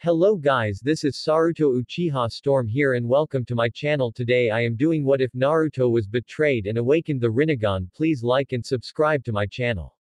Hello guys, this is Saruto Uchiha Storm here and welcome to my channel. Today I am doing what if Naruto was betrayed and awakened the Rinnegan. Please like and subscribe to my channel.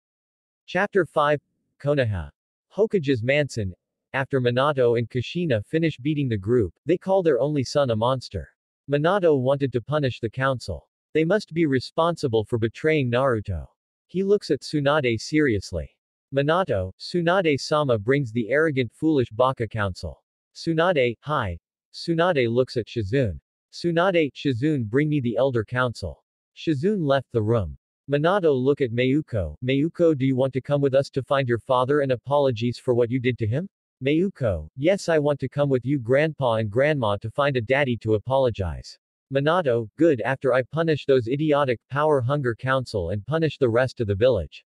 Chapter 5 Konoha. Hokage's mansion. After Minato and Kushina finish beating the group, they call their only son a monster. Minato wanted to punish the council. They must be responsible for betraying Naruto. He looks at Tsunade seriously. Minato, Tsunade-sama brings the arrogant foolish Baka council. Tsunade, hi. Tsunade looks at Shizune. Tsunade, Shizune bring me the elder council. Shizune left the room. Minato look at Mayuko. Mayuko, do you want to come with us to find your father and apologies for what you did to him? Mayuko, yes, I want to come with you grandpa and grandma to find a daddy to apologize. Minato, good, after I punish those idiotic power hunger council and punish the rest of the village.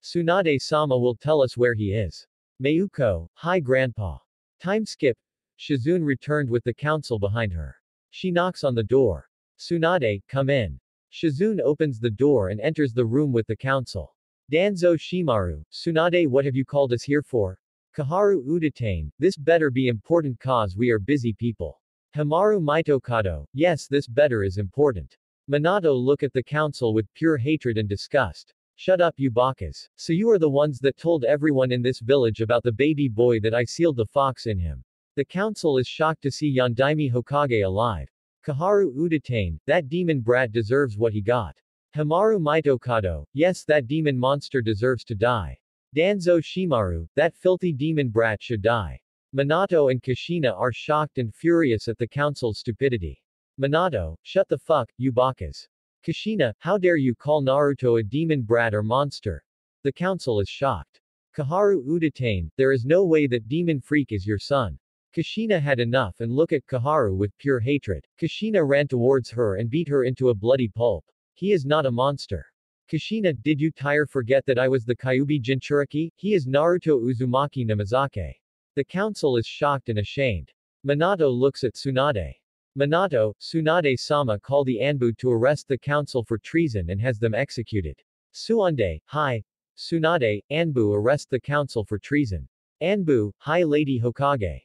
Tsunade-sama will tell us where he is. Mayuko, hi grandpa. Time skip. Shizune returned with the council behind her. She knocks on the door. Tsunade, come in. Shizune opens the door and enters the room with the council. Danzo Shimaru, Tsunade, what have you called us here for? Kaharu Udatane, this better be important cause we are busy people. Hamaru Mitokado, yes, this better is important. Minato look at the council with pure hatred and disgust. Shut up, you Bakas. So you are the ones that told everyone in this village about the baby boy that I sealed the fox in him. The council is shocked to see Yondaime Hokage alive. Kaharu Udatane, that demon brat deserves what he got. Hamaru Mitokado, yes, that demon monster deserves to die. Danzo Shimaru, that filthy demon brat should die. Minato and Kushina are shocked and furious at the council's stupidity. Minato, shut the fuck, you Bakas. Kushina, how dare you call Naruto a demon brat or monster? The council is shocked. Kaharu Udatane, there is no way that demon freak is your son. Kushina had enough and look at Kaharu with pure hatred. Kushina ran towards her and beat her into a bloody pulp. He is not a monster. Kushina, did you forget that I was the Kyuubi Jinchuriki? He is Naruto Uzumaki Namazake. The council is shocked and ashamed. Minato looks at Tsunade. Minato, Tsunade-sama call the Anbu to arrest the council for treason and has them executed. Tsunade, hi. Tsunade, Anbu arrest the council for treason. Anbu, hi Lady Hokage.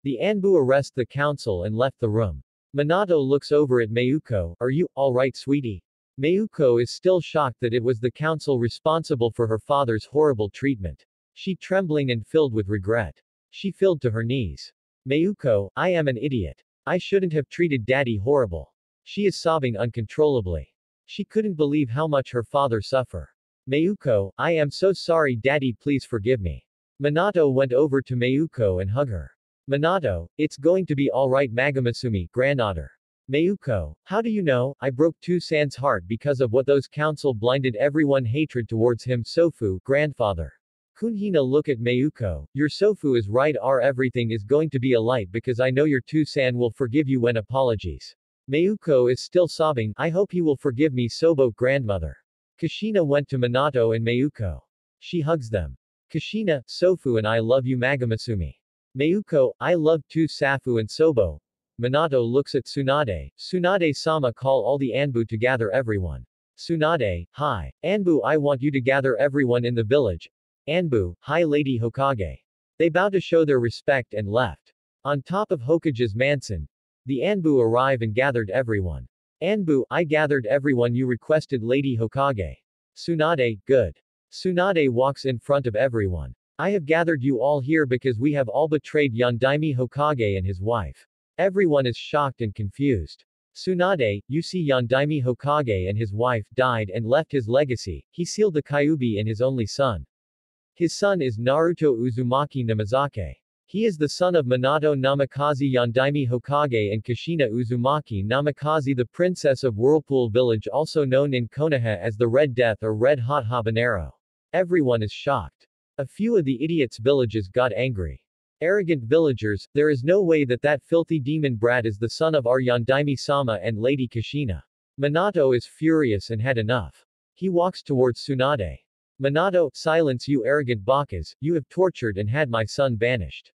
The Anbu arrest the council and left the room. Minato looks over at Mayuko, are you alright sweetie? Mayuko is still shocked that it was the council responsible for her father's horrible treatment. She trembling and filled with regret. She filled to her knees. Mayuko, I am an idiot. I shouldn't have treated daddy horrible. She is sobbing uncontrollably. She couldn't believe how much her father suffer. Mayuko, I am so sorry daddy, please forgive me. Minato went over to Mayuko and hugged her. Minato, it's going to be alright Magamasumi, granddaughter. Mayuko, how do you know? I broke Tusan's heart because of what those council blinded everyone hatred towards him Sofu, grandfather. Kunhina look at Mayuko, your Sofu is right everything is going to be alright because I know your Tusan will forgive you when apologies. Mayuko is still sobbing, I hope he will forgive me Sobo grandmother. Kushina went to Minato and Mayuko. She hugs them. Kushina, Sofu and I love you Magamasumi. Mayuko, I love too Safu and Sobo. Minato looks at Tsunade. Tsunade-sama call all the Anbu to gather everyone. Tsunade, hi. Anbu, I want you to gather everyone in the village. Anbu, hi Lady Hokage. They bow to show their respect and left. On top of Hokage's mansion, the Anbu arrive and gathered everyone. Anbu, I gathered everyone you requested Lady Hokage. Tsunade, good. Tsunade walks in front of everyone. I have gathered you all here because we have all betrayed Yondaime Hokage and his wife. Everyone is shocked and confused. Tsunade, you see Yondaime Hokage and his wife died and left his legacy, he sealed the Kyuubi and his only son. His son is Naruto Uzumaki Namazake. He is the son of Minato Namikaze Yondaime Hokage and Kushina Uzumaki Namikaze, the princess of Whirlpool Village, also known in Konoha as the Red Death or Red Hot Habanero. Everyone is shocked. A few of the idiots' villages got angry. Arrogant villagers, there is no way that that filthy demon brat is the son of our Yondaime-sama and Lady Kushina. Minato is furious and had enough. He walks towards Tsunade. Minato, silence you arrogant Bakas, you have tortured and had my son banished.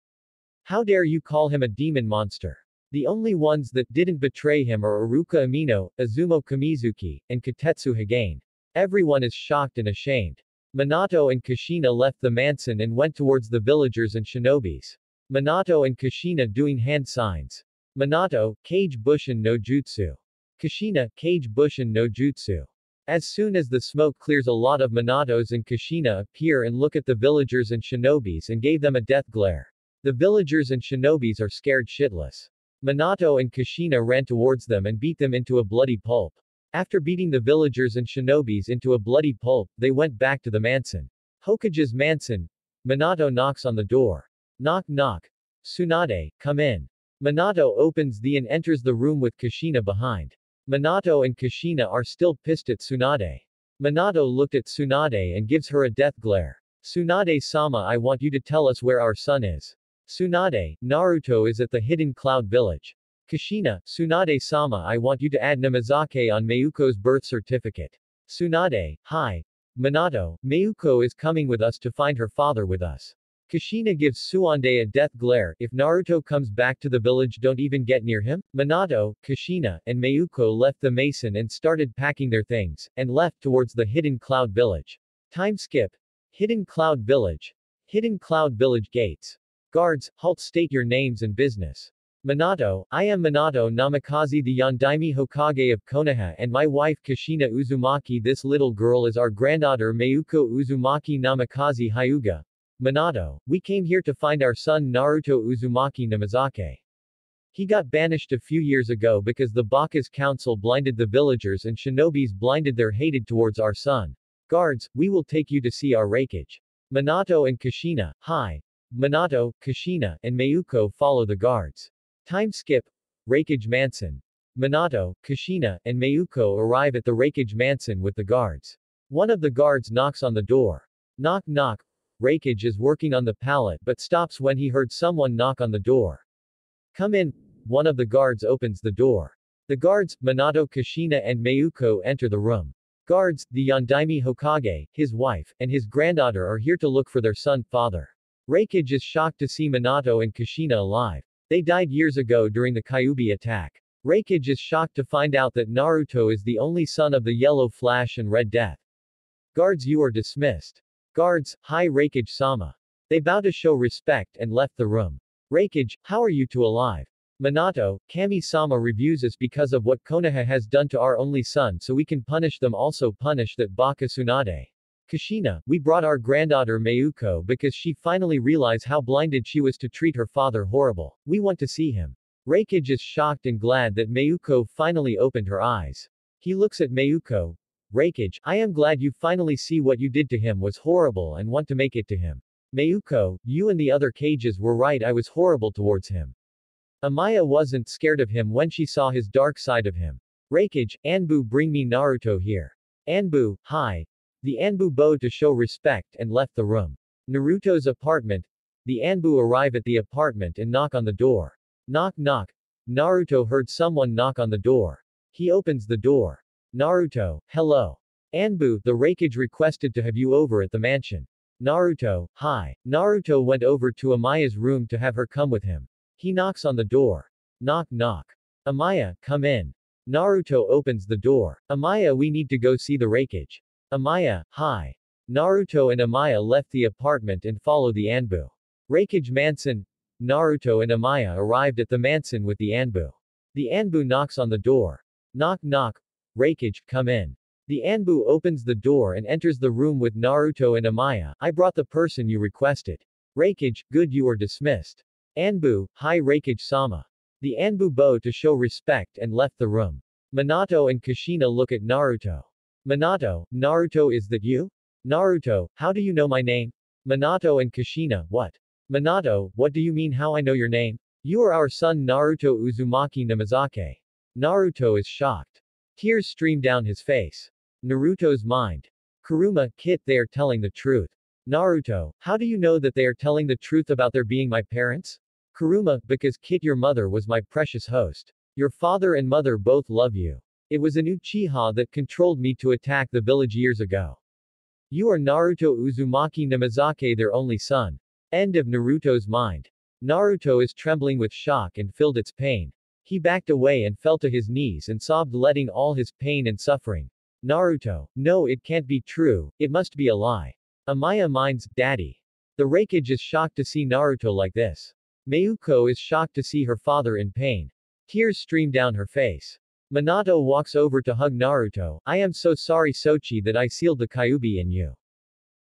How dare you call him a demon monster? The only ones that didn't betray him are Iruka Amino, Azumo Kamizuki, and Katetsu Hagane. Everyone is shocked and ashamed. Minato and Kushina left the mansion and went towards the villagers and shinobis. Minato and Kushina doing hand signs. Minato, Kage Bushin no Jutsu. Kushina, Kage Bushin no Jutsu. As soon as the smoke clears, a lot of Minatos and Kushina appear and look at the villagers and shinobis and gave them a death glare. The villagers and shinobis are scared shitless. Minato and Kushina ran towards them and beat them into a bloody pulp. After beating the villagers and shinobis into a bloody pulp, they went back to the mansion. Hokage's mansion. Minato knocks on the door. Knock knock. Tsunade, come in. Minato opens and enters the room with Kushina behind. Minato and Kushina are still pissed at Tsunade. Minato looked at Tsunade and gives her a death glare. Tsunade-sama, I want you to tell us where our son is. Tsunade, Naruto is at the Hidden Cloud Village. Kushina, Tsunade-sama, I want you to add Namazake on Mayuko's birth certificate. Tsunade, hi. Minato, Mayuko is coming with us to find her father with us. Kushina gives Tsunade a death glare. If Naruto comes back to the village, don't even get near him. Minato, Kushina, and Mayuko left the mason and started packing their things, and left towards the Hidden Cloud Village. Time skip. Hidden Cloud Village. Hidden Cloud Village gates. Guards, halt, state your names and business. Minato, I am Minato Namikaze, the Yondaime Hokage of Konoha, and my wife Kushina Uzumaki. This little girl is our granddaughter Mayuko Uzumaki Namikaze Hyuga. Minato, we came here to find our son Naruto Uzumaki Namazake. He got banished a few years ago because the Baka's council blinded the villagers and shinobis blinded their hatred towards our son. Guards, we will take you to see our Raikage. Minato and Kushina, hi. Minato, Kushina, and Mayuko follow the guards. Time skip. Raikage Mansion. Minato, Kushina, and Mayuko arrive at the Raikage Mansion with the guards. One of the guards knocks on the door. Knock knock. Raikage is working on the pallet but stops when he heard someone knock on the door. Come in. One of the guards opens the door. The guards, Minato, Kushina, and Mayuko enter the room. Guards, the Yondaime Hokage, his wife, and his granddaughter are here to look for their son, father. Raikage is shocked to see Minato and Kushina alive. They died years ago during the Kyuubi attack. Raikage is shocked to find out that Naruto is the only son of the Yellow Flash and Red Death. Guards, you are dismissed. Guards, hi Raikage-sama. They bow to show respect and left the room. Raikage, how are you two alive? Minato, Kami-sama reviews us because of what Konoha has done to our only son, so we can punish them, also punish that Baka Tsunade. Kushina, we brought our granddaughter Mayuko because she finally realized how blinded she was to treat her father horrible. We want to see him. Raikage is shocked and glad that Mayuko finally opened her eyes. He looks at Mayuko. Raikage, I am glad you finally see what you did to him was horrible and want to make it to him. Mayuko, you and the other Kages were right, I was horrible towards him. Amaya wasn't scared of him when she saw his dark side of him. Raikage, Anbu, bring me Naruto here. Anbu, hi. The Anbu bow to show respect and left the room. Naruto's apartment. The Anbu arrive at the apartment and knock on the door. Knock knock. Naruto heard someone knock on the door. He opens the door. Naruto, hello. Anbu, the Raikage requested to have you over at the mansion. Naruto, hi. Naruto went over to Amaya's room to have her come with him. He knocks on the door. Knock knock. Amaya, come in. Naruto opens the door. Amaya, we need to go see the Raikage. Amaya, hi. Naruto and Amaya left the apartment and follow the Anbu. Raikage Mansion. Naruto and Amaya arrived at the mansion with the Anbu. The Anbu knocks on the door. Knock knock. Raikage, come in. The Anbu opens the door and enters the room with Naruto and Amaya. I brought the person you requested. Raikage, good, you are dismissed. Anbu, hi Raikage-sama. The Anbu bow to show respect and left the room. Minato and Kushina look at Naruto. Minato, Naruto, is that you? Naruto, how do you know my name? Minato and Kushina, what? Minato, what do you mean how I know your name? You are our son Naruto Uzumaki Namazake. Naruto is shocked. Tears stream down his face. Naruto's mind. Kuruma, Kit, they are telling the truth. Naruto, how do you know that they are telling the truth about their being my parents? Kuruma, because Kit, your mother was my precious host. Your father and mother both love you. It was an Uchiha that controlled me to attack the village years ago. You are Naruto Uzumaki Namazake, their only son. End of Naruto's mind. Naruto is trembling with shock and filled its pain. He backed away and fell to his knees and sobbed, letting all his pain and suffering. Naruto, no, it can't be true, it must be a lie. Amaya minds, Daddy. The Raikage is shocked to see Naruto like this. Mayuko is shocked to see her father in pain. Tears stream down her face. Minato walks over to hug Naruto. I am so sorry Sochi that I sealed the Kyuubi in you.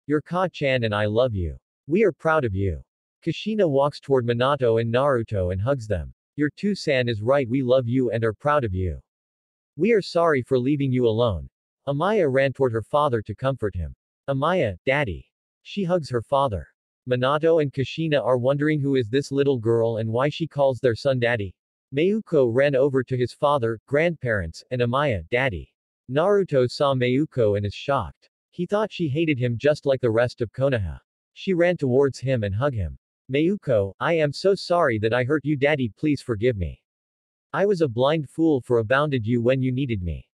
Your Ka-chan and I love you. We are proud of you. Kushina walks toward Minato and Naruto and hugs them. Your two-san is right, we love you and are proud of you. We are sorry for leaving you alone. Amaya ran toward her father to comfort him. Amaya, Daddy. She hugs her father. Minato and Kushina are wondering who is this little girl and why she calls their son Daddy. Mayuko ran over to his father, grandparents, and Amaya, Daddy. Naruto saw Mayuko and is shocked. He thought she hated him just like the rest of Konoha. She ran towards him and hugged him. Mayuko, I am so sorry that I hurt you Daddy, please forgive me. I was a blind fool for abounded you when you needed me.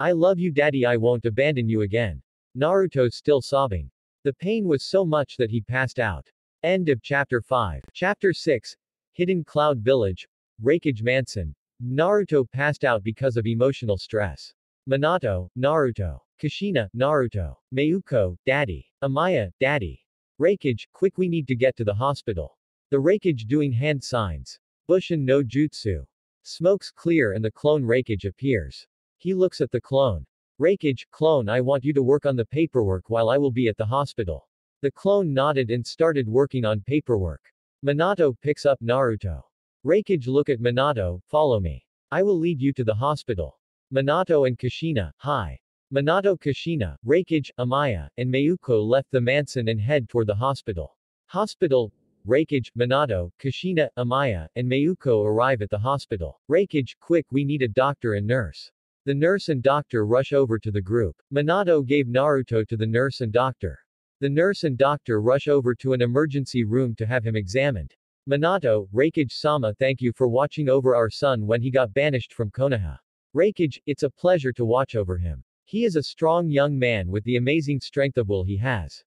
I love you Daddy, I won't abandon you again. Naruto still sobbing. The pain was so much that he passed out. End of Chapter 5. Chapter 6. Hidden Cloud Village. Rinnegan Mansion. Naruto passed out because of emotional stress. Minato, Naruto. Kushina, Naruto. Mayuko, Daddy. Amaya, Daddy. Rinnegan, quick we need to get to the hospital. The Rinnegan doing hand signs. Bushin no Jutsu. Smoke's clear and the clone Rinnegan appears. He looks at the clone. Rinnegan, clone I want you to work on the paperwork while I will be at the hospital. The clone nodded and started working on paperwork. Minato picks up Naruto. Rinnegan look at Minato, follow me. I will lead you to the hospital. Minato and Kushina, hi. Minato Kushina, Rinnegan, Amaya, and Mayuko left the mansion and head toward the hospital. Hospital. Rinnegan, Minato, Kushina, Amaya, and Mayuko arrive at the hospital. Rinnegan, quick we need a doctor and nurse. The nurse and doctor rush over to the group. Minato gave Naruto to the nurse and doctor. The nurse and doctor rush over to an emergency room to have him examined. Minato, Rinnegan-sama, thank you for watching over our son when he got banished from Konoha. Rinnegan, it's a pleasure to watch over him. He is a strong young man with the amazing strength of will he has.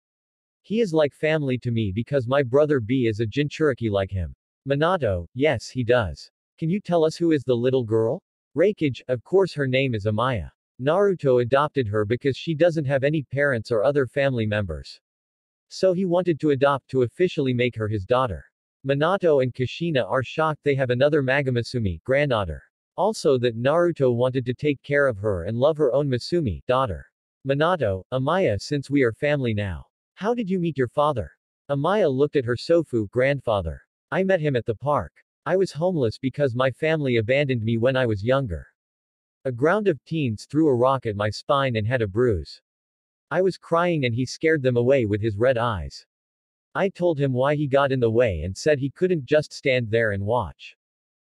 He is like family to me because my brother B is a Jinchuriki like him. Minato, yes he does. Can you tell us who is the little girl? Rinnegan, of course her name is Amaya. Naruto adopted her because she doesn't have any parents or other family members. So he wanted to adopt to officially make her his daughter. Minato and Kushina are shocked they have another Magamasumi, granddaughter. Also that Naruto wanted to take care of her and love her own Masumi, daughter. Minato, Amaya, since we are family now. How did you meet your father? Amaya looked at her Sofu, grandfather. I met him at the park. I was homeless because my family abandoned me when I was younger. A ground of teens threw a rock at my spine and had a bruise. I was crying and he scared them away with his red eyes. I told him why he got in the way and said he couldn't just stand there and watch.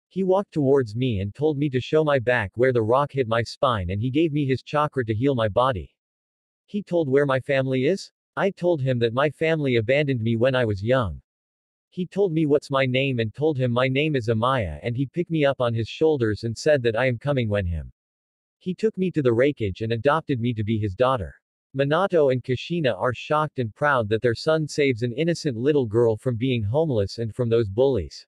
He walked towards me and told me to show my back where the rock hit my spine and he gave me his chakra to heal my body. He told where my family is? I told him that my family abandoned me when I was young. He told me what's my name and told him my name is Amaya and he picked me up on his shoulders and said that I am coming when him. He took me to the Rinnegan and adopted me to be his daughter. Minato and Kushina are shocked and proud that their son saves an innocent little girl from being homeless and from those bullies.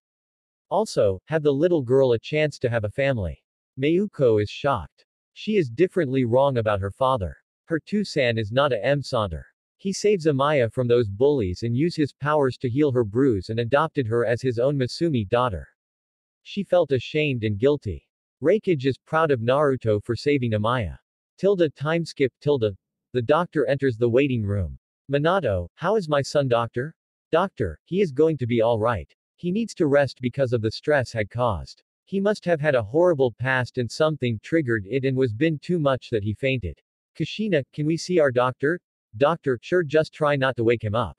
Also, have the little girl a chance to have a family. Mayuko is shocked. She is differently wrong about her father. Her two-san is not a M-saunter. He saves Amaya from those bullies and used his powers to heal her bruise and adopted her as his own Masumi daughter. She felt ashamed and guilty. Rinnegan is proud of Naruto for saving Amaya. Time skip. The doctor enters the waiting room. Minato, how is my son doctor? Doctor, he is going to be alright. He needs to rest because of the stress had caused. He must have had a horrible past and something triggered it and was been too much that he fainted. Kushina, can we see our doctor? Doctor, sure, just try not to wake him up.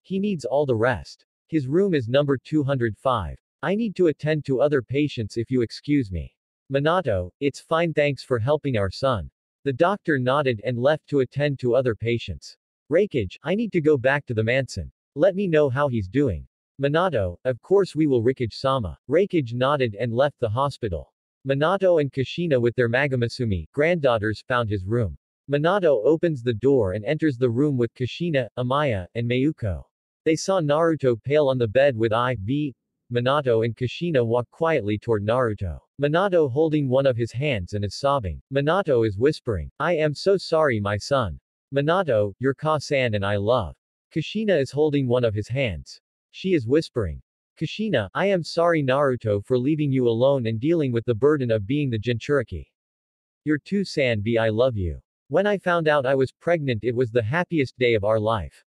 He needs all the rest. His room is number 205. I need to attend to other patients if you excuse me. Minato, it's fine, thanks for helping our son. The doctor nodded and left to attend to other patients. Rinnegan, I need to go back to the mansion. Let me know how he's doing. Minato, of course we will Rinnegan-sama. Rinnegan nodded and left the hospital. Minato and Kushina with their Magamasumi, granddaughters, found his room. Minato opens the door and enters the room with Kushina, Amaya, and Mayuko. They saw Naruto pale on the bed with IV. Minato and Kushina walk quietly toward Naruto. Minato holding one of his hands and is sobbing. Minato is whispering, I am so sorry my son. Minato, your Ka-san and I love. Kushina is holding one of his hands. She is whispering. Kushina, I am sorry Naruto for leaving you alone and dealing with the burden of being the Jinchuriki. Your 2-san-bi I love you. When I found out I was pregnant it was the happiest day of our life.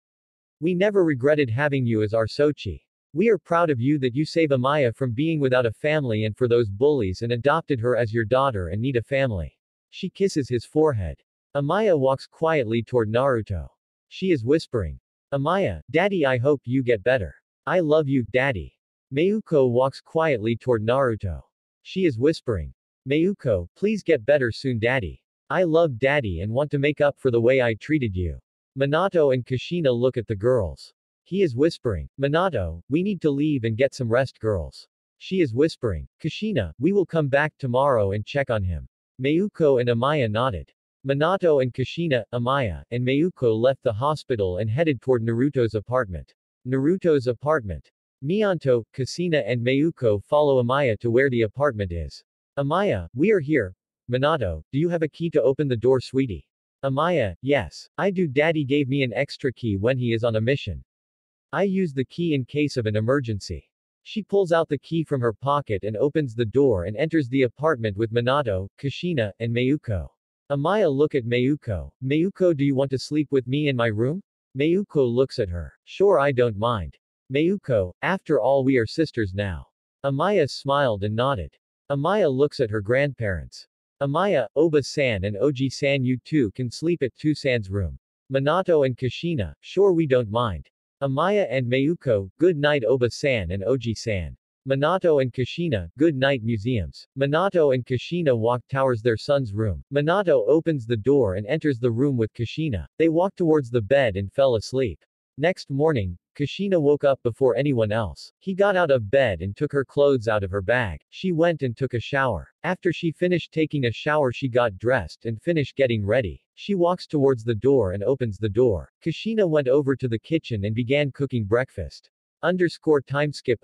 We never regretted having you as our Sochi. We are proud of you that you save Amaya from being without a family and for those bullies and adopted her as your daughter and need a family. She kisses his forehead. Amaya walks quietly toward Naruto. She is whispering. Amaya, Daddy I hope you get better. I love you, Daddy. Mayuko walks quietly toward Naruto. She is whispering. Mayuko, please get better soon Daddy. I love Daddy and want to make up for the way I treated you. Minato and Kushina look at the girls. He is whispering. Minato, we need to leave and get some rest girls. She is whispering. Kushina, we will come back tomorrow and check on him. Mayuko and Amaya nodded. Minato and Kushina, Amaya, and Mayuko left the hospital and headed toward Naruto's apartment. Naruto's apartment. Mianto, Kushina and Mayuko follow Amaya to where the apartment is. Amaya, we are here. Minato, do you have a key to open the door sweetie? Amaya, yes. I do Daddy gave me an extra key when he is on a mission. I use the key in case of an emergency. She pulls out the key from her pocket and opens the door and enters the apartment with Minato, Kushina, and Mayuko. Amaya look at Mayuko. Mayuko do you want to sleep with me in my room? Mayuko looks at her. Sure I don't mind. Mayuko, after all we are sisters now. Amaya smiled and nodded. Amaya looks at her grandparents. Amaya, Oba-san and Oji-san you two can sleep at 2-san's room. Minato and Kushina, sure we don't mind. Amaya and Mayuko, good night Oba-san and Oji-san. Minato and Kushina, good night museums. Minato and Kushina walk towards their son's room. Minato opens the door and enters the room with Kushina. They walk towards the bed and fell asleep. Next morning, Kushina woke up before anyone else. He got out of bed and took her clothes out of her bag. She went and took a shower. After she finished taking a shower she got dressed and finished getting ready. She walks towards the door and opens the door. Kushina went over to the kitchen and began cooking breakfast. Timeskip.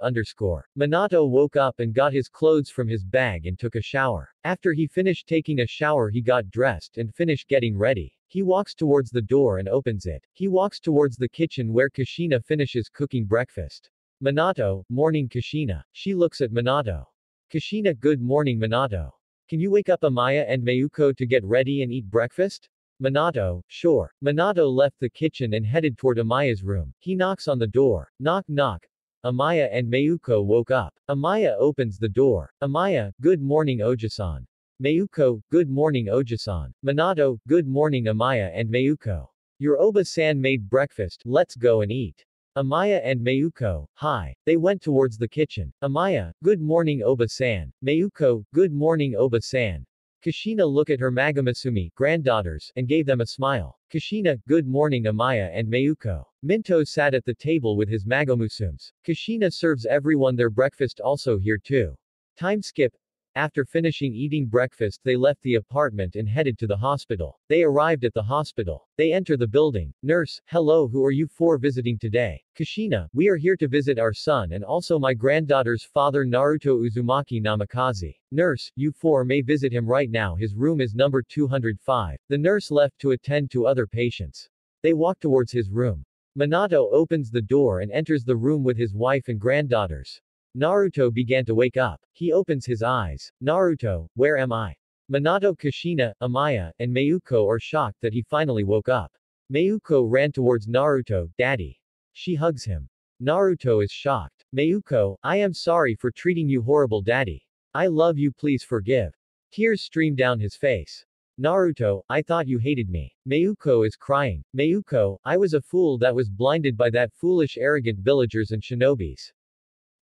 Minato woke up and got his clothes from his bag and took a shower. After he finished taking a shower he got dressed and finished getting ready. He walks towards the door and opens it. He walks towards the kitchen where Kushina finishes cooking breakfast. Minato, morning Kushina. She looks at Minato. Kushina, good morning Minato. Can you wake up Amaya and Mayuko to get ready and eat breakfast? Minato, sure. Minato left the kitchen and headed toward Amaya's room. He knocks on the door. Knock knock. Amaya and Mayuko woke up. Amaya opens the door. Amaya, good morning Oji-san. Mayuko, good morning Oji-san. Minato, good morning Amaya and Mayuko. Your Oba-san made breakfast, let's go and eat. Amaya and Mayuko, hi. They went towards the kitchen. Amaya, good morning Oba-san. Mayuko, good morning Oba-san. Kushina look at her Magamasumi, granddaughters, and gave them a smile. Kushina, good morning Amaya and Mayuko. Minto sat at the table with his Magamusums. Kushina serves everyone their breakfast also here too. Time skip. After finishing eating breakfast they left the apartment and headed to the hospital. They arrived at the hospital. They enter the building. Nurse, hello who are you for visiting today? Kushina, we are here to visit our son and also my granddaughter's father Naruto Uzumaki Namikaze. Nurse, you four may visit him right now his room is number 205. The nurse left to attend to other patients. They walk towards his room. Minato opens the door and enters the room with his wife and granddaughters. Naruto began to wake up. He opens his eyes. Naruto, where am I? Minato Kushina, Amaya, and Mayuko are shocked that he finally woke up. Mayuko ran towards Naruto, Daddy. She hugs him. Naruto is shocked. Mayuko, I am sorry for treating you horrible Daddy. I love you please forgive. Tears stream down his face. Naruto, I thought you hated me. Mayuko is crying. Mayuko, I was a fool that was blinded by that foolish arrogant villagers and shinobis.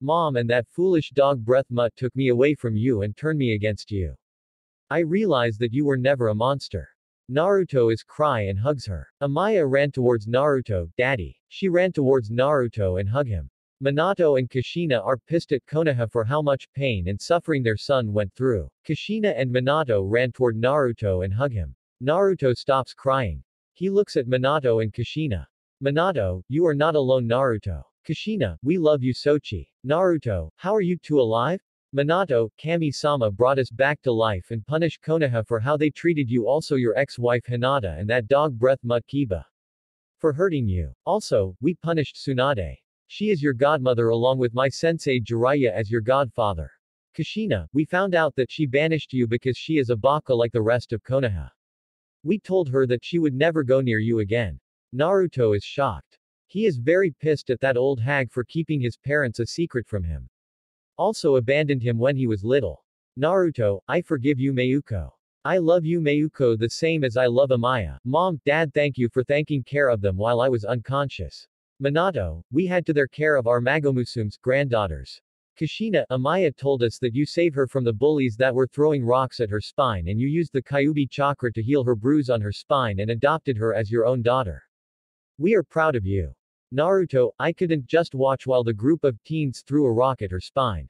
Mom and that foolish dog breath mutt took me away from you and turned me against you. I realize that you were never a monster. Naruto is cry and hugs her. Amaya ran towards Naruto, Daddy. She ran towards Naruto and hug him. Minato and Kushina are pissed at Konoha for how much pain and suffering their son went through. Kushina and Minato ran toward Naruto and hug him. Naruto stops crying. He looks at Minato and Kushina. Minato, you are not alone Naruto. Kushina, we love you Sochi. Naruto, how are you two alive? Minato, Kami-sama brought us back to life and punished Konoha for how they treated you also your ex-wife Hinata and that dog breath mutt Kiba. For hurting you. Also, we punished Tsunade. She is your godmother along with my sensei Jiraiya as your godfather. Kushina, we found out that she banished you because she is a baka like the rest of Konoha. We told her that she would never go near you again. Naruto is shocked. He is very pissed at that old hag for keeping his parents a secret from him. Also abandoned him when he was little. Naruto, I forgive you Mayuko. I love you Mayuko the same as I love Amaya. Mom, Dad thank you for taking care of them while I was unconscious. Minato, we had to their care of our Magomusum's granddaughters. Kushina, Amaya told us that you saved her from the bullies that were throwing rocks at her spine and you used the Kyuubi chakra to heal her bruise on her spine and adopted her as your own daughter. We are proud of you. Naruto, I couldn't just watch while the group of teens threw a rock at her spine.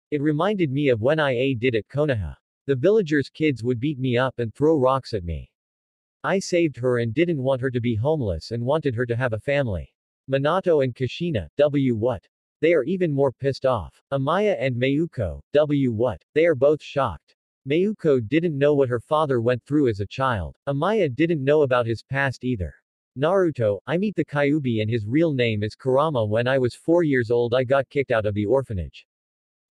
It reminded me of when I did at Konoha. The villagers' kids would beat me up and throw rocks at me. I saved her and didn't want her to be homeless and wanted her to have a family. Minato and Kushina, what? They are even more pissed off. Amaya and Mayuko, what? They are both shocked. Mayuko didn't know what her father went through as a child. Amaya didn't know about his past either. Naruto, I meet the Kyuubi and his real name is Kurama. When I was 4 years old I got kicked out of the orphanage.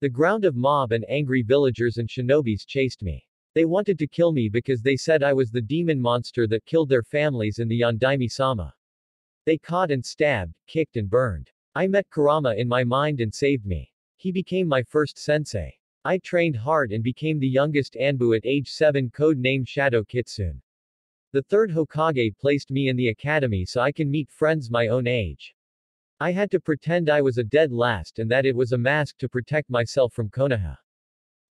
The ground of mob and angry villagers and shinobis chased me. They wanted to kill me because they said I was the demon monster that killed their families in the Yondaime-sama. They caught and stabbed, kicked and burned. I met Kurama in my mind and saved me. He became my first sensei. I trained hard and became the youngest Anbu at age 7, code name Shadow Kitsune. The third Hokage placed me in the academy so I can meet friends my own age. I had to pretend I was a dead last and that it was a mask to protect myself from Konoha.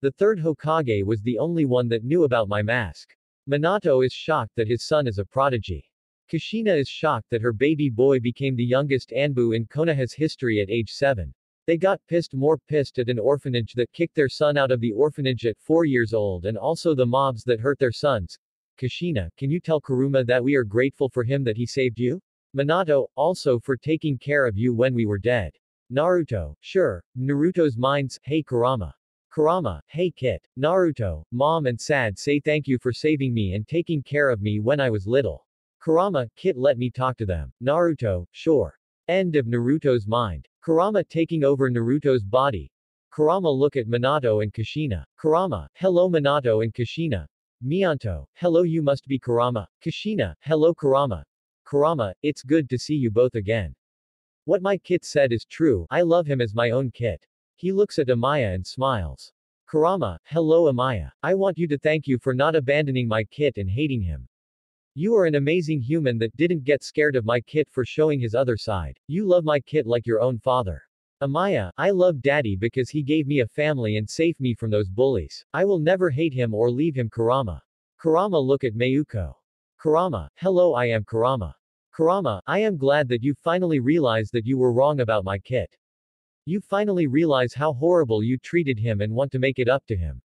The third Hokage was the only one that knew about my mask. Minato is shocked that his son is a prodigy. Kushina is shocked that her baby boy became the youngest Anbu in Konoha's history at age 7. They got more pissed at an orphanage that kicked their son out of the orphanage at 4 years old and also the mobs that hurt their sons. Kushina, can you tell Kuruma that we are grateful for him that he saved you? Minato, also for taking care of you when we were dead. Naruto, sure. Naruto's minds, hey Kurama. Kurama, hey Kit. Naruto, Mom and Sad say thank you for saving me and taking care of me when I was little. Kurama, Kit let me talk to them. Naruto, sure. End of Naruto's mind. Kurama taking over Naruto's body. Kurama look at Minato and Kushina. Kurama, hello Minato and Kushina. Mianto, hello you must be Kurama. Kushina, hello Kurama. Kurama, it's good to see you both again. What my Kit said is true, I love him as my own Kit. He looks at Amaya and smiles. Kurama, hello Amaya. I want you to thank you for not abandoning my Kit and hating him. You are an amazing human that didn't get scared of my Kit for showing his other side. You love my Kit like your own father. Amaya, I love Daddy because he gave me a family and saved me from those bullies. I will never hate him or leave him Kurama. Kurama look at Mayuko. Kurama, hello I am Kurama. Kurama, I am glad that you finally realize that you were wrong about my Kit. You finally realize how horrible you treated him and want to make it up to him.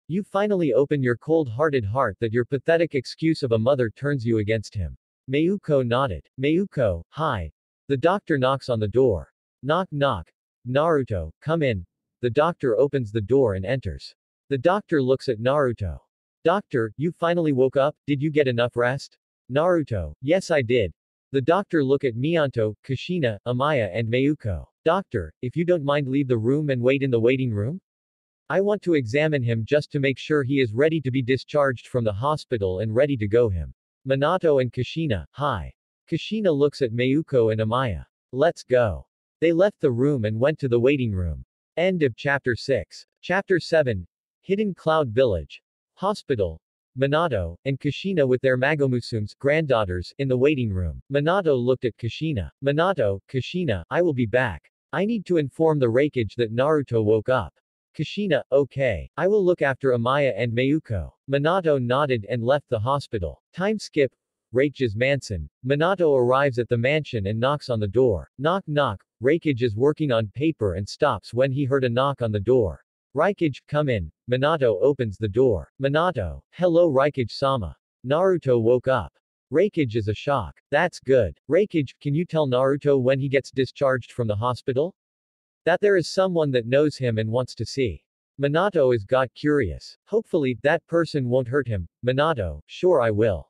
You finally open your cold-hearted heart that your pathetic excuse of a mother turns you against him. Mayuko nodded. Mayuko, hi. The doctor knocks on the door. Knock knock. Naruto, come in. The doctor opens the door and enters. The doctor looks at Naruto. Doctor, you finally woke up, did you get enough rest? Naruto, yes I did. The doctor look at Mianto, Kushina, Amaya and Mayuko. Doctor, if you don't mind leave the room and wait in the waiting room? I want to examine him just to make sure he is ready to be discharged from the hospital and ready to go him. Minato and Kushina, hi. Kushina looks at Mayuko and Amaya. Let's go. They left the room and went to the waiting room. End of Chapter 6. Chapter 7. Hidden Cloud Village. Hospital. Minato and Kushina with their Magomusum's granddaughters in the waiting room. Minato looked at Kushina. Minato, Kushina, I will be back. I need to inform the Raikage that Naruto woke up. Kushina, okay. I will look after Amaya and Mayuko. Minato nodded and left the hospital. Time skip. Raikage's mansion. Minato arrives at the mansion and knocks on the door. Knock knock. Raikage is working on paper and stops when he heard a knock on the door. Raikage, come in. Minato opens the door. Minato, hello Raikage-sama. Naruto woke up. Raikage is a shock. That's good. Raikage, can you tell Naruto when he gets discharged from the hospital? That there is someone that knows him and wants to see. Minato is got curious. Hopefully, that person won't hurt him. Minato, sure I will.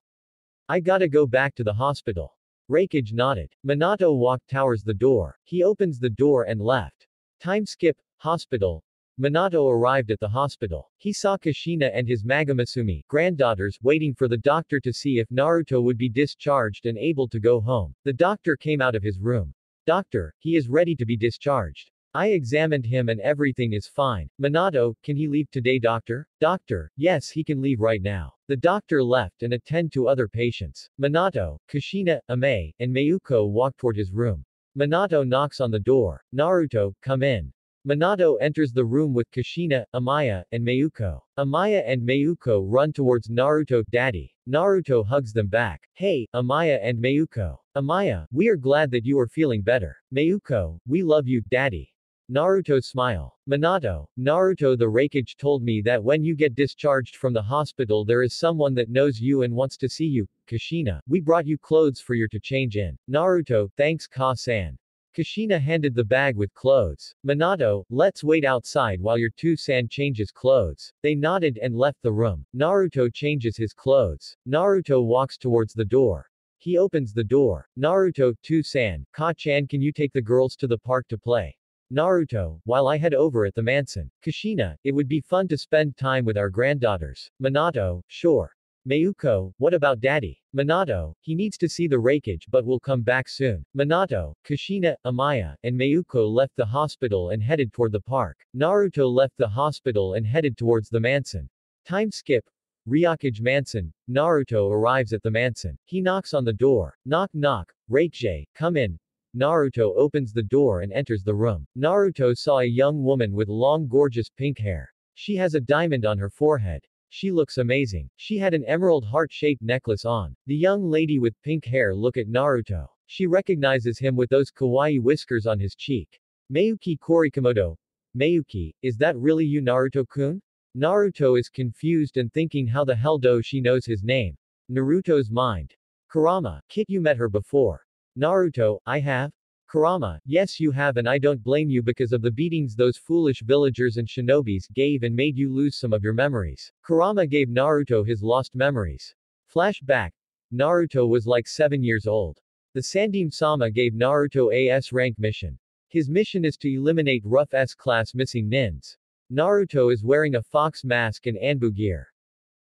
I gotta go back to the hospital. Reikage nodded. Minato walked towards the door. He opens the door and left. Time skip, hospital. Minato arrived at the hospital. He saw Kushina and his Magamasumi, granddaughters, waiting for the doctor to see if Naruto would be discharged and able to go home. The doctor came out of his room. Doctor, he is ready to be discharged. I examined him and everything is fine. Minato, can he leave today, doctor? Doctor, yes, he can leave right now. The doctor left and attend to other patients. Minato, Kushina, Ame, and Mayuko walk toward his room. Minato knocks on the door. Naruto, come in. Minato enters the room with Kushina, Amaya, and Mayuko. Amaya and Mayuko run towards Naruto. Daddy. Naruto hugs them back. Hey, Amaya and Mayuko. Amaya, we are glad that you are feeling better. Mayuko, we love you, Daddy. Naruto smile. Minato, Naruto, the Reikage told me that when you get discharged from the hospital there is someone that knows you and wants to see you. Kushina, we brought you clothes for you to change in. Naruto, thanks Ka-san. Kushina handed the bag with clothes. Minato, let's wait outside while your two-san changes clothes. They nodded and left the room. Naruto changes his clothes. Naruto walks towards the door. He opens the door. Naruto, two-san, Ka-chan, can you take the girls to the park to play? Naruto, while I head over at the mansion. Kushina, it would be fun to spend time with our granddaughters. Minato, sure. Mayuko, what about daddy? Minato, he needs to see the Reikage but will come back soon. Minato, Kushina, Amaya, and Mayuko left the hospital and headed toward the park. Naruto left the hospital and headed towards the mansion. Time skip. Ryukage Mansion. Naruto arrives at the mansion. He knocks on the door. Knock knock. Reikage, come in. Naruto opens the door and enters the room. Naruto saw a young woman with long gorgeous pink hair. She has a diamond on her forehead. She looks amazing. She had an emerald heart-shaped necklace on. The young lady with pink hair look at Naruto. She recognizes him with those kawaii whiskers on his cheek. Mayuki Korikomoto. Mayuki, is that really you, Naruto-kun? Naruto is confused and thinking how the hell do she knows his name. Naruto's mind. Kurama, Kit, you met her before. Naruto, I have? Kurama, yes you have, and I don't blame you because of the beatings those foolish villagers and shinobis gave and made you lose some of your memories. Kurama gave Naruto his lost memories. Flashback. Naruto was like 7 years old. The Sandeem-sama gave Naruto a S-rank mission. His mission is to eliminate rough S-class missing nins. Naruto is wearing a fox mask and Anbu gear.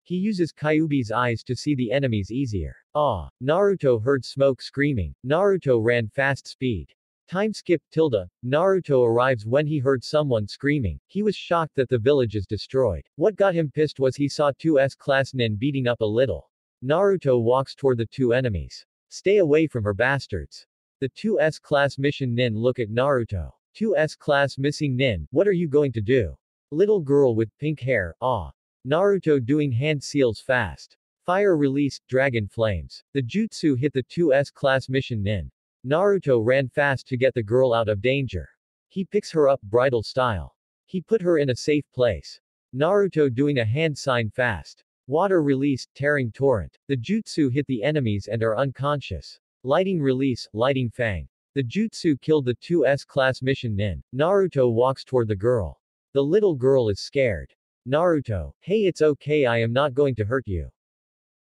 He uses Kyuubi's eyes to see the enemies easier. Naruto heard smoke screaming. Naruto ran fast speed. Time skip tilde. Naruto arrives when he heard someone screaming. He was shocked that the village is destroyed. What got him pissed was he saw two S-class nin beating up a little. Naruto walks toward the two enemies. Stay away from her bastards. The two S-class mission nin look at Naruto. Two S-class missing nin, what are you going to do? Little girl with pink hair, Naruto doing hand seals fast. Fire released, dragon flames. The jutsu hit the two S-class mission nin. Naruto ran fast to get the girl out of danger. He picks her up bridal style. He put her in a safe place. Naruto doing a hand sign fast. Water released, tearing torrent. The jutsu hit the enemies and are unconscious. Lighting release, lighting fang. The jutsu killed the two S-class mission nin. Naruto walks toward the girl. The little girl is scared. Naruto, hey, it's okay, I am not going to hurt you.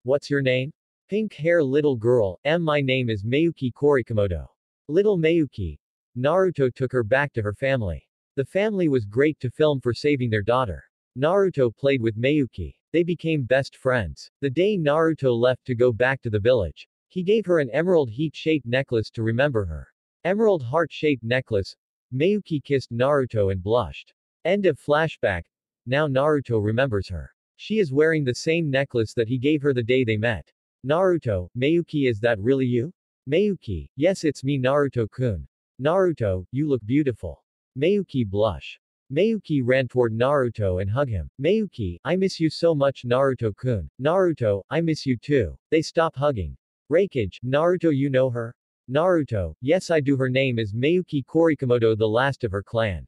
What's your name? Pink hair little girl, my name is Mayuki Korikomoto. Little Mayuki. Naruto took her back to her family. The family was great to film for saving their daughter. Naruto played with Mayuki. They became best friends. The day Naruto left to go back to the village, he gave her an emerald heat-shaped necklace to remember her. Emerald heart-shaped necklace. Mayuki kissed Naruto and blushed. End of flashback. Now Naruto remembers her. She is wearing the same necklace that he gave her the day they met. Naruto, Mayuki, is that really you? Mayuki, yes, it's me, Naruto-kun. Naruto, you look beautiful. Mayuki blush. Mayuki ran toward Naruto and hugged him. Mayuki, I miss you so much, Naruto-kun. Naruto, I miss you too. They stop hugging. Reikage, Naruto, you know her? Naruto, yes I do, her name is Mayuki Korikomoto, the last of her clan.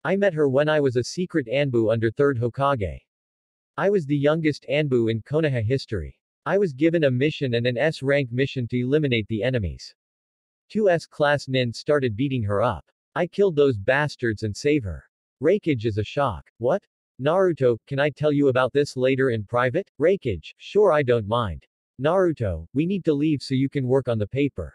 I met her when I was a secret Anbu under 3rd Hokage. I was the youngest Anbu in Konoha history. I was given a mission and an S-rank mission to eliminate the enemies. Two S-class nin started beating her up. I killed those bastards and save her. Reikage is a shock. What? Naruto, can I tell you about this later in private? Reikage, sure, I don't mind. Naruto, we need to leave so you can work on the paper.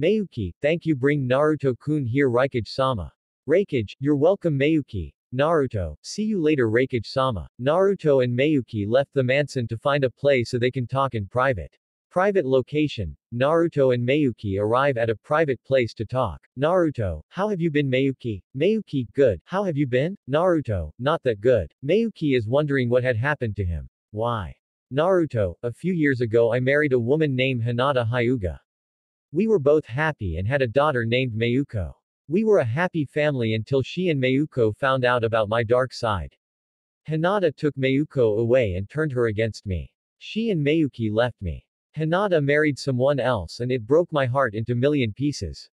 Mayuki, thank you bring Naruto-kun here Raikage-sama. Raikage, you're welcome Mayuki. Naruto, see you later Raikage-sama. Naruto and Mayuki left the mansion to find a place so they can talk in private. Private location. Naruto and Mayuki arrive at a private place to talk. Naruto, how have you been Mayuki? Mayuki, good. How have you been? Naruto, not that good. Mayuki is wondering what had happened to him. Why? Naruto, a few years ago I married a woman named Hinata Hyuga. We were both happy and had a daughter named Mayuko. We were a happy family until she and Mayuko found out about my dark side. Hinata took Mayuko away and turned her against me. She and Mayuki left me. Hinata married someone else and it broke my heart into million pieces.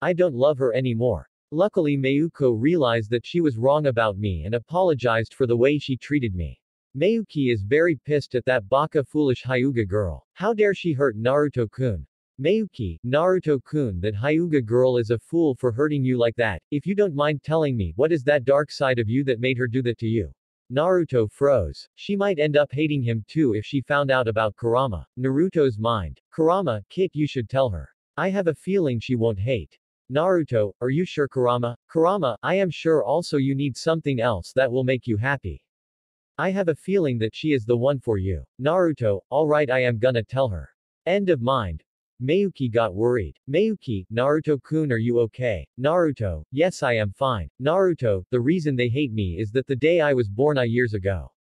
I don't love her anymore. Luckily Mayuko realized that she was wrong about me and apologized for the way she treated me. Mayuki is very pissed at that baka foolish Hyuga girl. How dare she hurt Naruto-kun? Mayuki, Naruto-kun, that Hyuga girl is a fool for hurting you like that. If you don't mind telling me, what is that dark side of you that made her do that to you? Naruto froze. She might end up hating him too if she found out about Kurama. Naruto's mind. Kurama, Kit, you should tell her. I have a feeling she won't hate. Naruto, are you sure Kurama? Kurama, I am sure also you need something else that will make you happy. I have a feeling that she is the one for you. Naruto, alright I am gonna tell her. End of mind. Mayuki got worried. Mayuki, Naruto-kun are you okay? Naruto, yes I am fine. Naruto, the reason they hate me is that the day I was born years ago.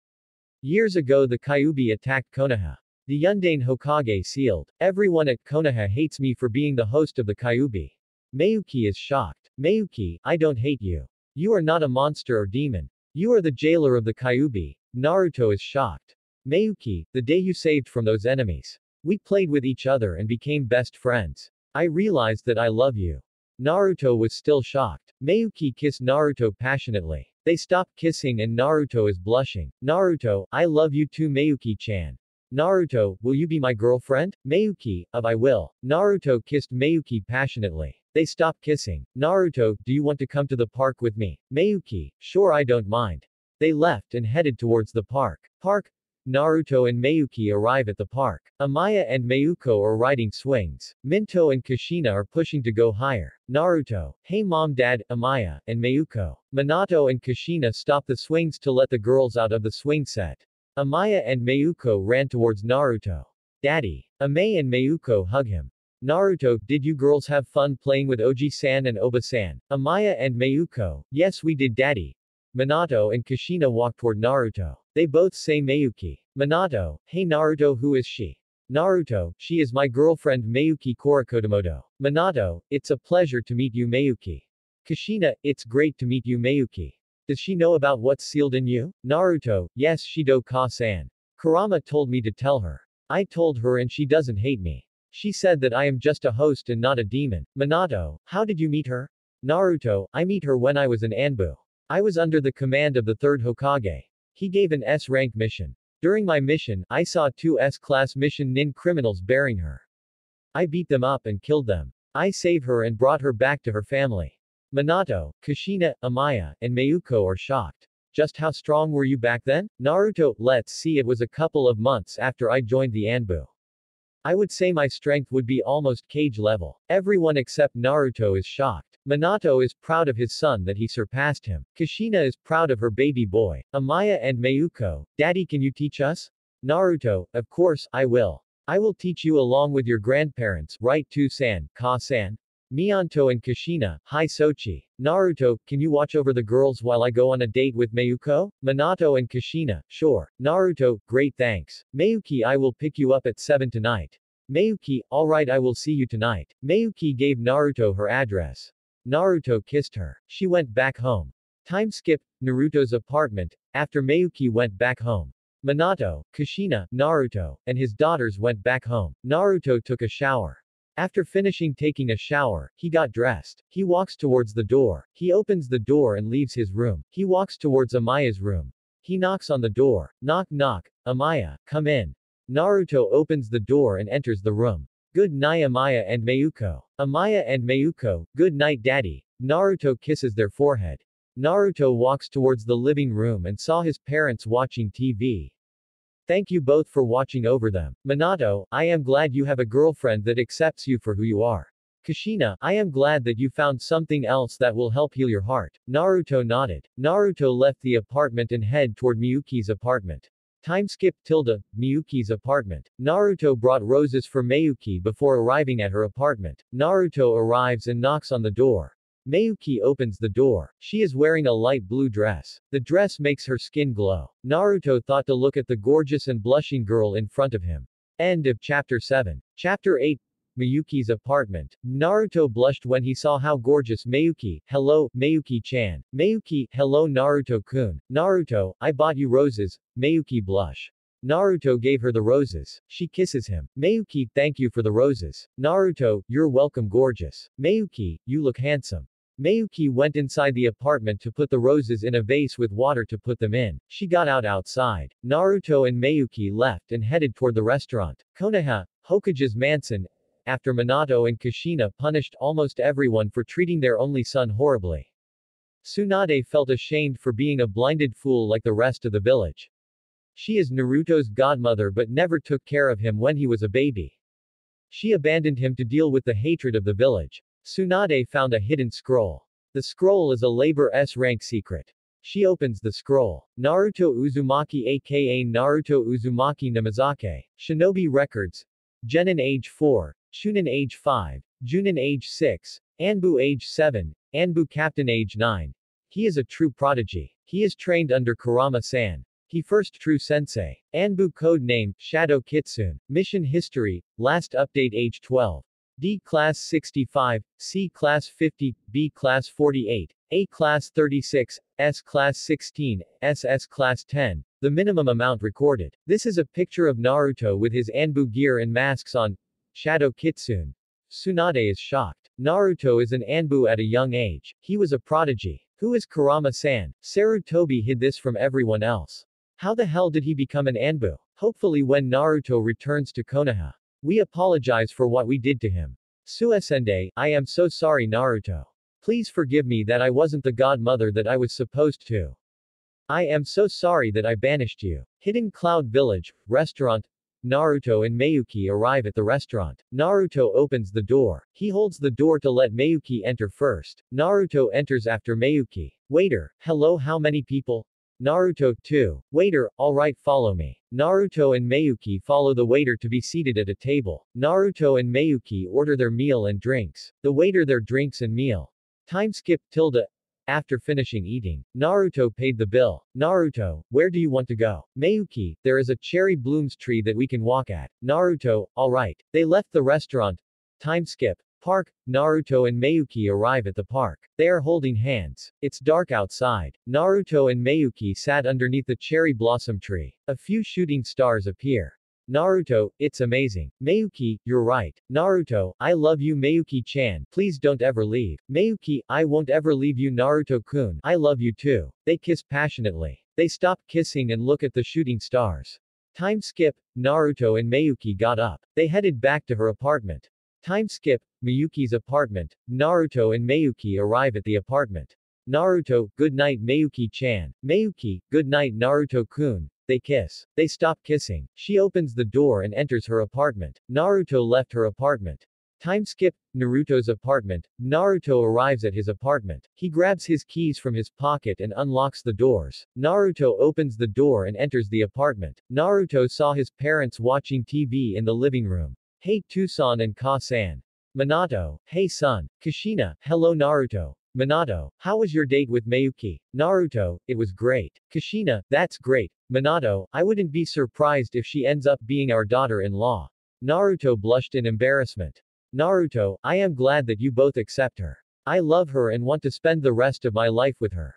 Years ago the Kyuubi attacked Konoha. The Yundane Hokage sealed. Everyone at Konoha hates me for being the host of the Kyuubi. Mayuki is shocked. Mayuki, I don't hate you. You are not a monster or demon. You are the jailer of the Kyuubi. Naruto is shocked. Mayuki, the day you saved from those enemies. We played with each other and became best friends. I realized that I love you. Naruto was still shocked. Mayuki kissed Naruto passionately. They stopped kissing and Naruto is blushing. Naruto, I love you too Mayuki-chan. Naruto, will you be my girlfriend? Mayuki, I will. Naruto kissed Mayuki passionately. They stopped kissing. Naruto, do you want to come to the park with me? Mayuki, sure I don't mind. They left and headed towards the park. Naruto and Mayuki arrive at the park. Amaya and Mayuko are riding swings. Minto and Kushina are pushing to go higher. Naruto, hey mom dad, Amaya, and Mayuko. Minato and Kushina stop the swings to let the girls out of the swing set. Amaya and Mayuko ran towards Naruto. Daddy. Amaya and Mayuko hug him. Naruto, did you girls have fun playing with Oji-san and Oba-san? Amaya and Mayuko, yes we did daddy. Minato and Kushina walk toward Naruto. They both say Mayuki. Minato, hey Naruto who is she? Naruto, she is my girlfriend Mayuki Korakodamoto. Minato, it's a pleasure to meet you Mayuki. Kushina, it's great to meet you Mayuki. Does she know about what's sealed in you? Naruto, yes Shido-ka-san. Kurama told me to tell her. I told her and she doesn't hate me. She said that I am just a host and not a demon. Minato, how did you meet her? Naruto, I meet her when I was an Anbu. I was under the command of the 3rd Hokage. He gave an S-rank mission. During my mission, I saw 2 S-class mission nin criminals bearing her. I beat them up and killed them. I saved her and brought her back to her family. Minato, Kushina, Amaya, and Mayuko are shocked. Just how strong were you back then? Naruto, let's see it was a couple of months after I joined the Anbu. I would say my strength would be almost cage level. Everyone except Naruto is shocked. Minato is proud of his son that he surpassed him. Kushina is proud of her baby boy. Amaya and Mayuko, Daddy can you teach us? Naruto, of course, I will. I will teach you along with your grandparents, right to-san, ka-san? Mianto and Kushina, hi Sochi. Naruto, can you watch over the girls while I go on a date with Mayuko? Minato and Kushina, sure. Naruto, great thanks. Mayuki I will pick you up at 7 tonight. Mayuki, alright I will see you tonight. Mayuki gave Naruto her address. Naruto kissed her. She went back home. Time skip, Naruto's apartment, after Mayuki went back home. Minato, Kushina, Naruto, and his daughters went back home. Naruto took a shower. After finishing taking a shower, he got dressed. He walks towards the door. He opens the door and leaves his room. He walks towards Amaya's room. He knocks on the door. Knock knock. Amaya, come in. Naruto opens the door and enters the room. Good night Amaya and Mayuko. Amaya and Mayuko, good night daddy. Naruto kisses their forehead. Naruto walks towards the living room and saw his parents watching TV. Thank you both for watching over them. Minato, I am glad you have a girlfriend that accepts you for who you are. Kushina, I am glad that you found something else that will help heal your heart. Naruto nodded. Naruto left the apartment and head toward Miyuki's apartment. Time skip tilde, Miyuki's apartment. Naruto brought roses for Miyuki before arriving at her apartment. Naruto arrives and knocks on the door. Miyuki opens the door. She is wearing a light blue dress. The dress makes her skin glow. Naruto thought to look at the gorgeous and blushing girl in front of him. End of Chapter 7. Chapter 8. Miyuki's apartment. Naruto blushed when he saw how gorgeous Miyuki. Hello, Miyuki-chan. Miyuki, hello Naruto-kun. Naruto, I bought you roses. Miyuki blush. Naruto gave her the roses. She kisses him. Miyuki, thank you for the roses. Naruto, you're welcome gorgeous. Miyuki, you look handsome. Miyuki went inside the apartment to put the roses in a vase with water to put them in. She got outside. Naruto and Miyuki left and headed toward the restaurant. Konoha, Hokage's mansion. After Minato and Kushina punished almost everyone for treating their only son horribly. Tsunade felt ashamed for being a blinded fool like the rest of the village. She is Naruto's godmother but never took care of him when he was a baby. She abandoned him to deal with the hatred of the village. Tsunade found a hidden scroll. The scroll is a labor S rank secret. She opens the scroll. Naruto Uzumaki aka Naruto Uzumaki Namazake. Shinobi Records. Genin age 4. Chunin age 5. Junin age 6. Anbu age 7. Anbu captain age 9. He is a true prodigy. He is trained under Kurama-san. He first true sensei. Anbu code name, Shadow Kitsune. Mission history, last update age 12. D class 65, C class 50, B class 48, A class 36, S class 16, SS class 10. The minimum amount recorded. This is a picture of Naruto with his Anbu gear and masks on. Shadow Kitsune. Tsunade is shocked. Naruto is an Anbu at a young age. He was a prodigy. Who is Kurama-san? Sarutobi hid this from everyone else. How the hell did he become an Anbu? Hopefully when Naruto returns to Konoha. We apologize for what we did to him. Suesende, I am so sorry Naruto. Please forgive me that I wasn't the godmother that I was supposed to. I am so sorry that I banished you. Hidden Cloud Village, restaurant. Naruto and Miyuki arrive at the restaurant. Naruto opens the door. He holds the door to let Miyuki enter first. Naruto enters after Miyuki. Waiter, hello how many people? Naruto, 2. Waiter, alright follow me. Naruto and Miyuki follow the waiter to be seated at a table. Naruto and Miyuki order their meal and drinks. The waiter their drinks and meal. Time skip tilde. After finishing eating, Naruto paid the bill. Naruto, where do you want to go? Miyuki, there is a cherry blooms tree that we can walk at. Naruto, alright. They left the restaurant. Time skip. Park. Naruto and Miyuki arrive at the park. They are holding hands. It's dark outside. Naruto and Miyuki sat underneath the cherry blossom tree. A few shooting stars appear. Naruto, it's amazing. Miyuki, you're right. Naruto, I love you Miyuki-chan, please don't ever leave. Miyuki, I won't ever leave you Naruto-kun, I love you too. They kiss passionately. They stop kissing and look at the shooting stars. Time skip. Naruto and Miyuki got up. They headed back to her apartment. Time skip. Miyuki's apartment. Naruto and Miyuki arrive at the apartment. Naruto, good night Miyuki-chan. Miyuki, good night Naruto-kun. They kiss. They stop kissing. She opens the door and enters her apartment. Naruto left her apartment. Time skip. Naruto's apartment. Naruto arrives at his apartment. He grabs his keys from his pocket and unlocks the doors. Naruto opens the door and enters the apartment. Naruto saw his parents watching TV in the living room. Hey Tucson and Ka-san. Minato, hey son. Kushina, hello Naruto. Minato, how was your date with Miyuki? Naruto, it was great. Kushina, that's great. Minato, I wouldn't be surprised if she ends up being our daughter-in-law. Naruto blushed in embarrassment. Naruto, I am glad that you both accept her. I love her and want to spend the rest of my life with her.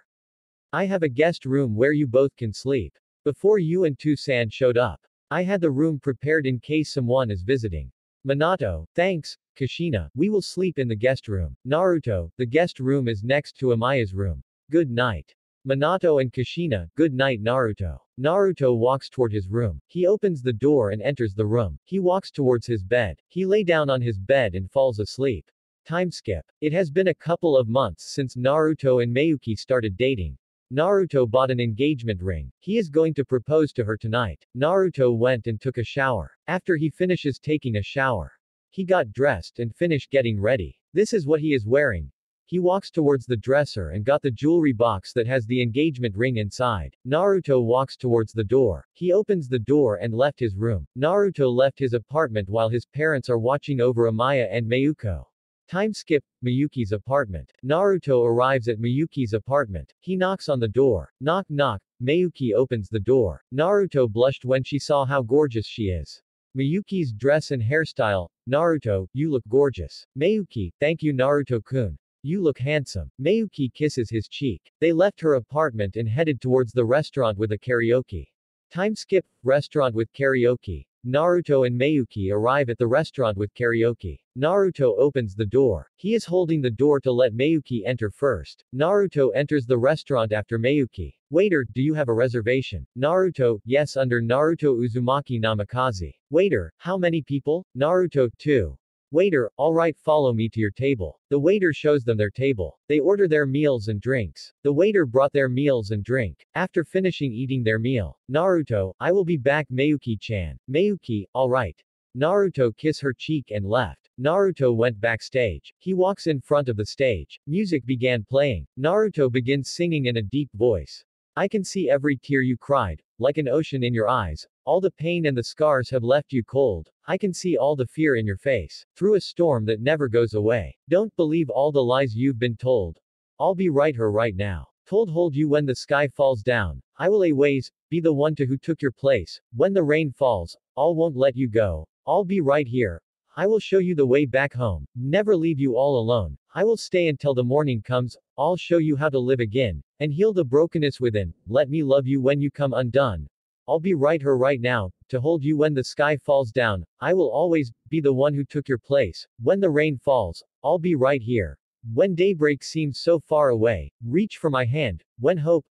I have a guest room where you both can sleep. Before you and Tucson showed up, I had the room prepared in case someone is visiting. Minato, thanks. Kushina, we will sleep in the guest room. Naruto, the guest room is next to Amaya's room. Good night. Minato and Kushina, good night Naruto. Naruto walks toward his room. He opens the door and enters the room. He walks towards his bed. He lay down on his bed and falls asleep. Time skip. It has been a couple of months since Naruto and Miyuki started dating. Naruto bought an engagement ring. He is going to propose to her tonight. Naruto went and took a shower. After he finishes taking a shower, He got dressed and finished getting ready. This is what he is wearing. He walks towards the dresser and got the jewelry box that has the engagement ring inside. Naruto walks towards the door. He opens the door and left his room. Naruto left his apartment while his parents are watching over Amaya and Mayuko. Time skip, Miyuki's apartment. Naruto arrives at Miyuki's apartment. He knocks on the door. Knock knock, Mayuki opens the door. Naruto blushed when she saw how gorgeous she is. Miyuki's dress and hairstyle. Naruto, you look gorgeous. Mayuki, thank you Naruto-kun. You look handsome. Mayuki kisses his cheek. They left her apartment and headed towards the restaurant with a karaoke. Time skip, restaurant with karaoke. Naruto and Mayuki arrive at the restaurant with karaoke. Naruto opens the door. He is holding the door to let Mayuki enter first. Naruto enters the restaurant after Mayuki. Waiter, do you have a reservation? Naruto, yes under Naruto Uzumaki Namikaze. Waiter, how many people? Naruto, 2. Waiter, alright follow me to your table. The waiter shows them their table. They order their meals and drinks. The waiter brought their meals and drink. After finishing eating their meal, Naruto, I will be back Mayuki-chan. Mayuki, alright. Naruto kiss her cheek and left. Naruto went backstage. He walks in front of the stage. Music began playing. Naruto begins singing in a deep voice. I can see every tear you cried, like an ocean in your eyes. All the pain and the scars have left you cold. I can see all the fear in your face. Through a storm that never goes away. Don't believe all the lies you've been told. I'll be right here right now. Told hold you when the sky falls down. I will always be the one to who took your place. When the rain falls, all won't let you go. I'll be right here. I will show you the way back home. Never leave you all alone. I will stay until the morning comes. I'll show you how to live again, and heal the brokenness within. Let me love you when you come undone. I'll be right here right now, to hold you when the sky falls down. I will always be the one who took your place. When the rain falls, I'll be right here. When daybreak seems so far away, reach for my hand. When hope,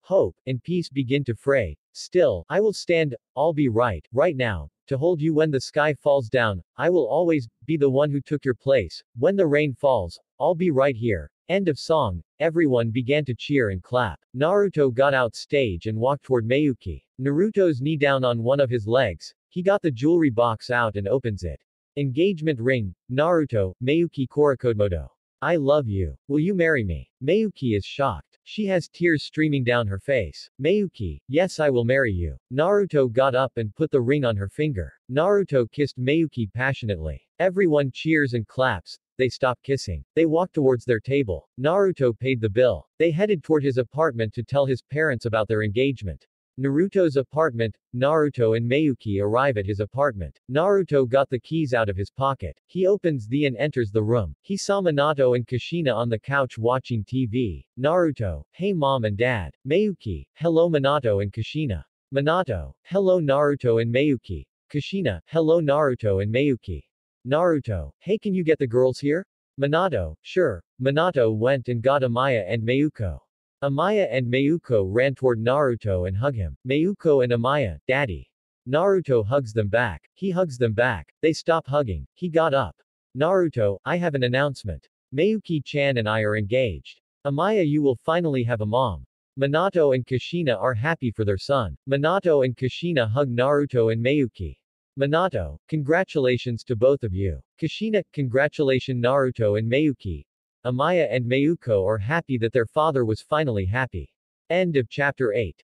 and peace begin to fray, still, I will stand. I'll be right now, to hold you when the sky falls down. I will always be the one who took your place. When the rain falls, I'll be right here. End of song. Everyone began to cheer and clap. Naruto got out stage and walked toward Mayuki. Naruto's knee down on one of his legs. He got the jewelry box out and opens it. Engagement ring. Naruto, Mayuki Korokomoto. I love you. Will you marry me? Mayuki is shocked. She has tears streaming down her face. Mayuki, yes I will marry you. Naruto got up and put the ring on her finger. Naruto kissed Mayuki passionately. Everyone cheers and claps. They stop kissing. They walk towards their table. Naruto paid the bill. They headed toward his apartment to tell his parents about their engagement. Naruto's apartment. Naruto and Mayuki arrive at his apartment. Naruto got the keys out of his pocket. He opens the and enters the room. He saw Minato and Kushina on the couch watching TV. Naruto, hey mom and dad. Mayuki, hello Minato and Kushina. Minato, hello Naruto and Mayuki. Kushina, hello Naruto and Mayuki. Naruto, hey can you get the girls here? Minato, sure. Minato went and got Amaya and Mayuko. Amaya and Mayuko ran toward Naruto and hug him. Mayuko and Amaya, daddy. Naruto hugs them back. He hugs them back. They stop hugging. He got up. Naruto, I have an announcement. Mayuki-chan and I are engaged. Amaya you will finally have a mom. Minato and Kushina are happy for their son. Minato and Kushina hug Naruto and Mayuki. Minato, congratulations to both of you. Kushina, congratulations Naruto and Mayuki. Amaya and Mayuko are happy that their father was finally happy. End of chapter 8.